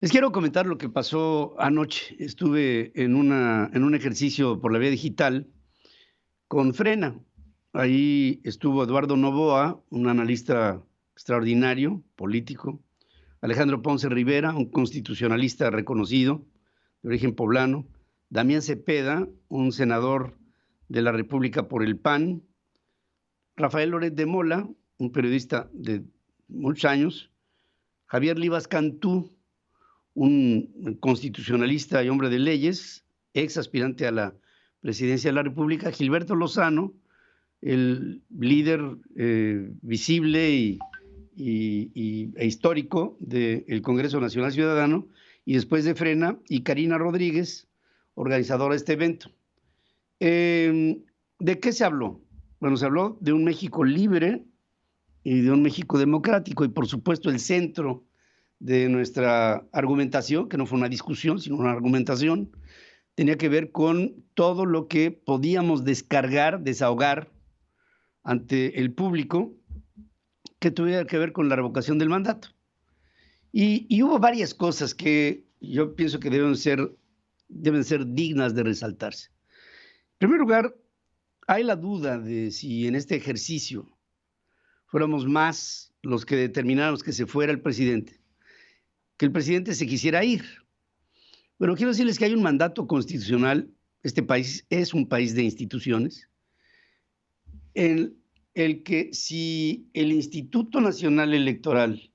Les quiero comentar lo que pasó anoche. Estuve en un ejercicio por la vía digital con Frena. Ahí estuvo Eduardo Noboa, un analista extraordinario, político, Alejandro Ponce Rivera, un constitucionalista reconocido, de origen poblano, Damián Cepeda, un senador de la República por el PAN, Rafael Loret de Mola, un periodista de muchos años, Javier Livas Cantú, un constitucionalista y hombre de leyes, ex aspirante a la presidencia de la República, Gilberto Lozano, el líder visible e histórico del Congreso Nacional Ciudadano, y después de Frena, y Karina Rodríguez, organizadora de este evento. ¿De qué se habló? Bueno, se habló de un México libre y de un México democrático, y por supuesto el centro de nuestra argumentación, que no fue una discusión, sino una argumentación, tenía que ver con todo lo que podíamos descargar, desahogar ante el público que tuviera que ver con la revocación del mandato. Y hubo varias cosas que yo pienso que deben ser dignas de resaltarse. En primer lugar, hay la duda de si en este ejercicio fuéramos más los que determináramos que se fuera el presidente, que el presidente se quisiera ir. Bueno, quiero decirles que hay un mandato constitucional. Este país es un país de instituciones, en el que si el Instituto Nacional Electoral,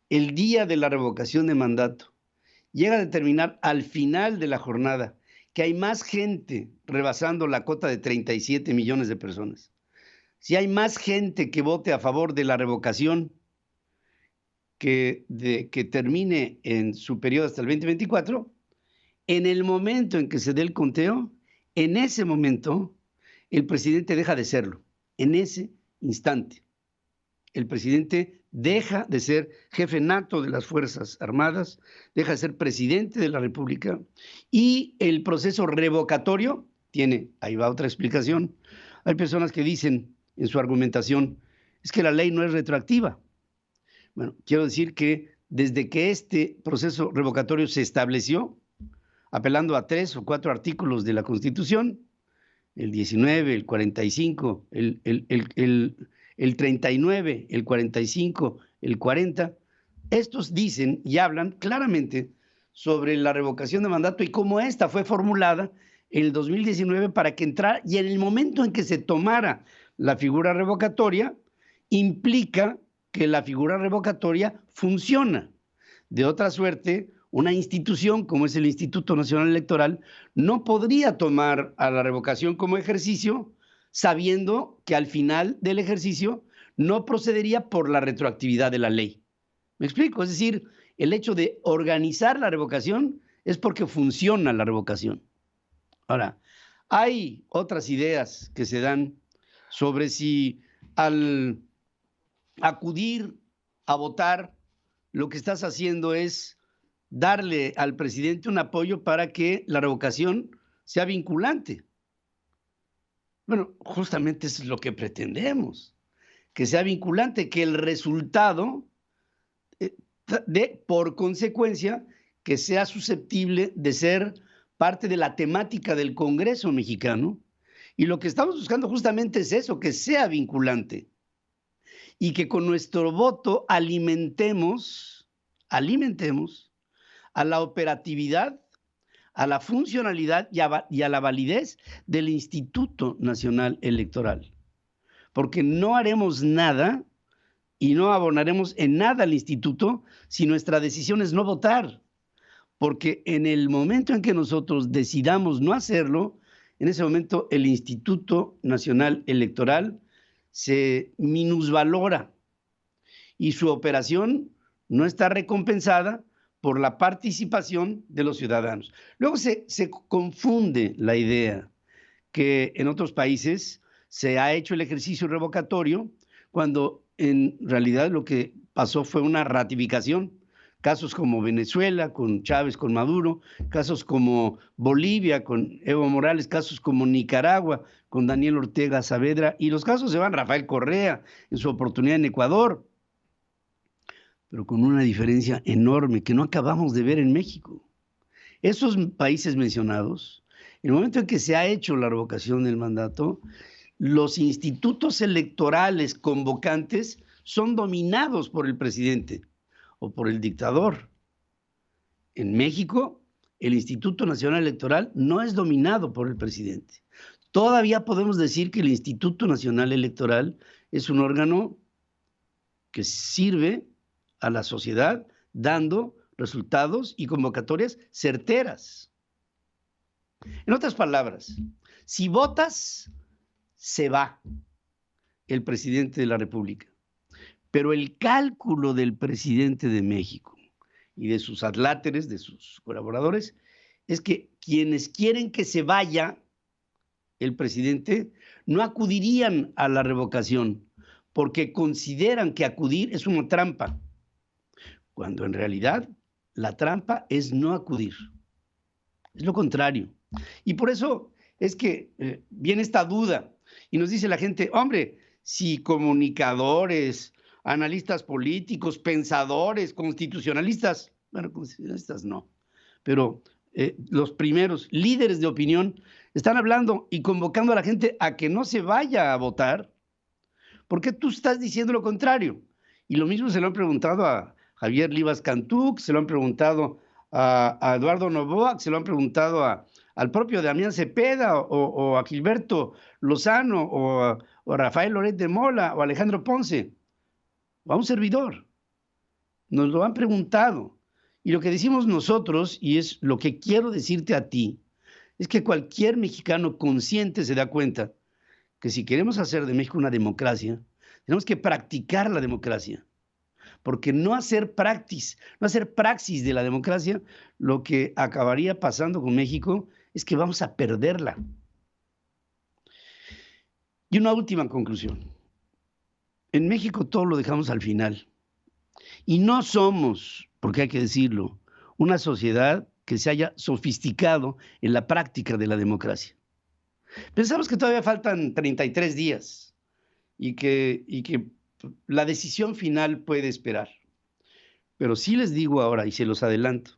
el día de la revocación de mandato, llega a determinar al final de la jornada que hay más gente rebasando la cota de 37 millones de personas, si hay más gente que vote a favor de la revocación que termine en su periodo hasta el 2024, en el momento en que se dé el conteo, en ese momento el presidente deja de serlo. En ese instante, el presidente deja de ser jefe nato de las Fuerzas Armadas, deja de ser presidente de la República, y el proceso revocatorio tiene, ahí va otra explicación. Hay personas que dicen en su argumentación, es que la ley no es retroactiva. Bueno, quiero decir que desde que este proceso revocatorio se estableció, apelando a 3 o 4 artículos de la Constitución, el 19, el 45, el 39, el 45, el 40, estos dicen y hablan claramente sobre la revocación de mandato y cómo esta fue formulada en el 2019 para que entrara, y en el momento en que se tomara la figura revocatoria, implica que la figura revocatoria funciona. De otra suerte, una institución como es el Instituto Nacional Electoral no podría tomar a la revocación como ejercicio sabiendo que al final del ejercicio no procedería por la retroactividad de la ley. ¿Me explico? Es decir, el hecho de organizar la revocación es porque funciona la revocación. Ahora, hay otras ideas que se dan sobre si al acudir a votar lo que estás haciendo es darle al presidente un apoyo para que la revocación sea vinculante. Bueno, justamente eso es lo que pretendemos, que sea vinculante, que el resultado por consecuencia, que sea susceptible de ser parte de la temática del Congreso mexicano. Y lo que estamos buscando justamente es eso, que sea vinculante y que con nuestro voto alimentemos a la operatividad, a la funcionalidad y a la validez del Instituto Nacional Electoral. Porque no haremos nada y no abonaremos en nada al instituto si nuestra decisión es no votar. Porque en el momento en que nosotros decidamos no hacerlo, en ese momento el Instituto Nacional Electoral se minusvalora y su operación no está recompensada por la participación de los ciudadanos. Luego se confunde la idea que en otros países se ha hecho el ejercicio revocatorio cuando en realidad lo que pasó fue una ratificación. Casos como Venezuela, con Chávez, con Maduro, casos como Bolivia, con Evo Morales, casos como Nicaragua, con Daniel Ortega Saavedra, y los casos se van Rafael Correa en su oportunidad en Ecuador. pero con una diferencia enorme que no acabamos de ver en México. Esos países mencionados, en el momento en que se ha hecho la revocación del mandato, los institutos electorales convocantes son dominados por el presidente o por el dictador. En México, el Instituto Nacional Electoral no es dominado por el presidente. Todavía podemos decir que el Instituto Nacional Electoral es un órgano que sirve a la sociedad dando resultados y convocatorias certeras. En otras palabras, si votas, se va el presidente de la República. Pero el cálculo del presidente de México y de sus adláteres, de sus colaboradores, es que quienes quieren que se vaya el presidente no acudirían a la revocación porque consideran que acudir es una trampa, cuando en realidad la trampa es no acudir. Es lo contrario. Y por eso es que viene esta duda y nos dice la gente, hombre, si comunicadores, analistas políticos, pensadores, constitucionalistas, bueno, constitucionalistas no, pero los primeros líderes de opinión están hablando y convocando a la gente a que no se vaya a votar, ¿por qué tú estás diciendo lo contrario? Y lo mismo se lo han preguntado a Javier Rivas Cantú, se lo han preguntado a Eduardo Noboa, se lo han preguntado al propio Damián Cepeda o a Gilberto Lozano o a Rafael Loret de Mola o a Alejandro Ponce o a un servidor. Nos lo han preguntado. Y lo que decimos nosotros, y es lo que quiero decirte a ti, es que cualquier mexicano consciente se da cuenta que si queremos hacer de México una democracia, tenemos que practicar la democracia. Porque no hacer praxis de la democracia, lo que acabaría pasando con México es que vamos a perderla. Y una última conclusión. En México todo lo dejamos al final. Y no somos, porque hay que decirlo, una sociedad que se haya sofisticado en la práctica de la democracia. Pensamos que todavía faltan 33 días y que la decisión final puede esperar. Pero sí les digo ahora, y se los adelanto,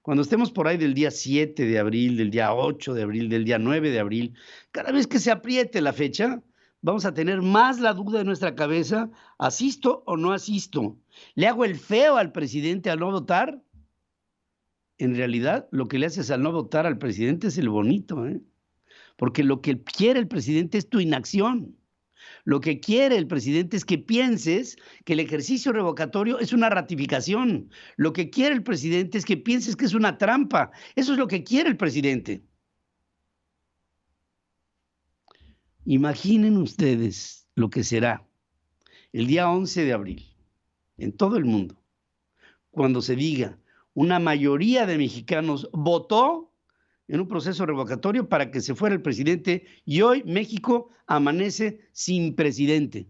cuando estemos por ahí del día 7 de abril, del día 8 de abril, del día 9 de abril, cada vez que se apriete la fecha, vamos a tener más la duda en nuestra cabeza, ¿asisto o no asisto? ¿Le hago el feo al presidente al no votar? En realidad, lo que le haces al no votar al presidente es el bonito, porque lo que quiere el presidente es tu inacción. Lo que quiere el presidente es que pienses que el ejercicio revocatorio es una ratificación. Lo que quiere el presidente es que pienses que es una trampa. Eso es lo que quiere el presidente. Imaginen ustedes lo que será el día 11 de abril en todo el mundo, cuando se diga una mayoría de mexicanos votó en un proceso revocatorio para que se fuera el presidente y hoy México amanece sin presidente.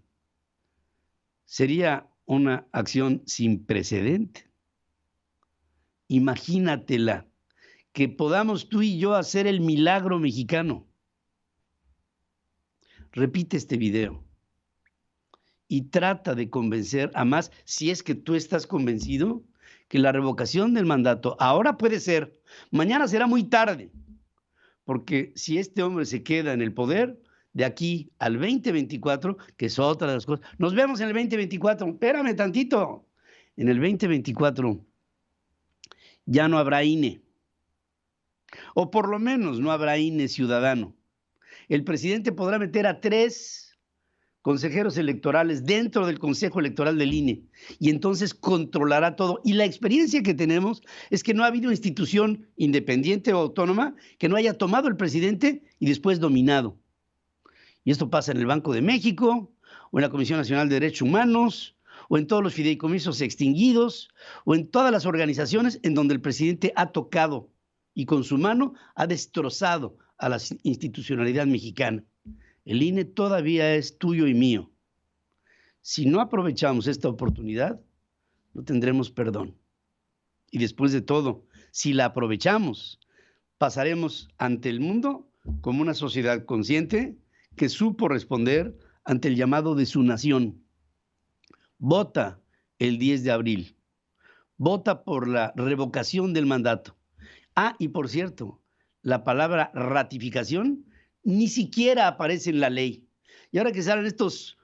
Sería una acción sin precedente. Imagínatela, que podamos tú y yo hacer el milagro mexicano. Repite este video y trata de convencer a más, si es que tú estás convencido, que la revocación del mandato ahora puede ser, mañana será muy tarde, porque si este hombre se queda en el poder, de aquí al 2024, que es otra de las cosas, nos vemos en el 2024, espérame tantito, en el 2024 ya no habrá INE, o por lo menos no habrá INE ciudadano. El presidente podrá meter a 3 consejeros electorales dentro del Consejo Electoral del INE y entonces controlará todo. Y la experiencia que tenemos es que no ha habido institución independiente o autónoma que no haya tomado el presidente y después dominado. Y esto pasa en el Banco de México, o en la Comisión Nacional de Derechos Humanos, o en todos los fideicomisos extinguidos, o en todas las organizaciones en donde el presidente ha tocado y con su mano ha destrozado a la institucionalidad mexicana. El INE todavía es tuyo y mío. Si no aprovechamos esta oportunidad, no tendremos perdón. Y después de todo, si la aprovechamos, pasaremos ante el mundo como una sociedad consciente que supo responder ante el llamado de su nación. Vota el 10 de abril. vota por la revocación del mandato. Ah, y por cierto, la palabra ratificación ni siquiera aparece en la ley. Y ahora que salen estos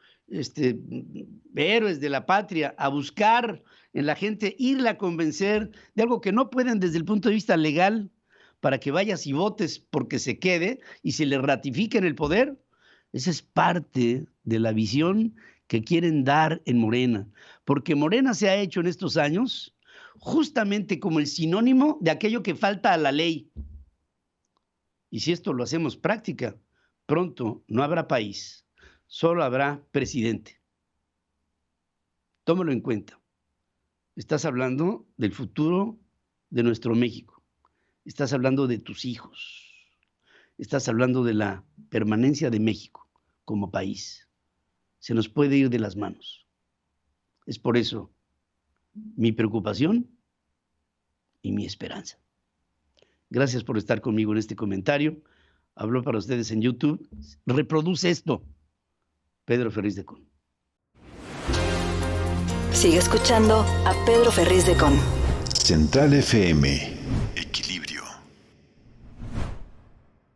héroes de la patria a buscar en la gente, irla a convencer de algo que no pueden desde el punto de vista legal, para que vayas y votes porque se quede y se le ratifique en el poder, esa es parte de la visión que quieren dar en Morena, porque Morena se ha hecho en estos años justamente como el sinónimo de aquello que falta a la ley. Y si esto lo hacemos práctica, pronto no habrá país, solo habrá presidente. Tómalo en cuenta. Estás hablando del futuro de nuestro México. Estás hablando de tus hijos. Estás hablando de la permanencia de México como país. Se nos puede ir de las manos. Es por eso mi preocupación y mi esperanza. Gracias por estar conmigo en este comentario. Hablo para ustedes en YouTube. Reproduce esto. Pedro Ferriz de Con. Sigue escuchando a Pedro Ferriz de Con. Central FM.